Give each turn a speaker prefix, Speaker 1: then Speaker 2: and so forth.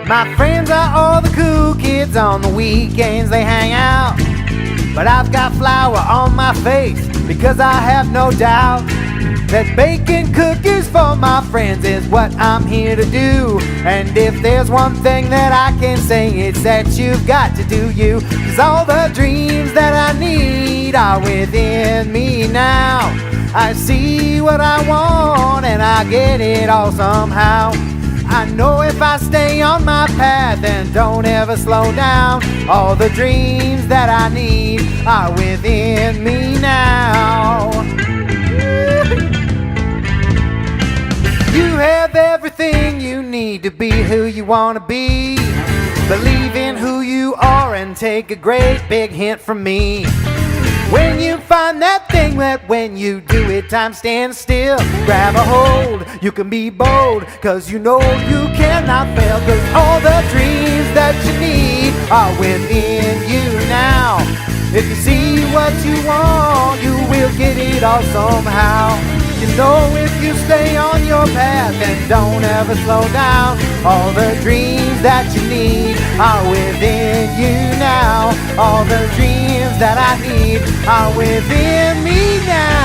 Speaker 1: My friends are all the cool kids, on the weekends they hang out. But I've got flour on my face because I have no doubt that baking cookies for my friends is what I'm here to do. And if there's one thing that I can say, it's that you've got to do you. 'Cause all the dreams that I need are within me now. I see what I want and I get it all somehow. I know if I stay on my path and don't ever slow down, all the dreams that I need are within me now. You have everything you need to be who you want to be. Believe in who you are and take a great big hint from me. When you find that thing that when you do it, time stands still. Grab a hold, you can be bold, 'cause you know you cannot fail. 'Cause all the dreams that you need are within you now. If you see what you want, you will get it all somehow. You know if you stay on your path and don't ever slow down, all the dreams that you need are within you now. All the dreams that I need are within me now.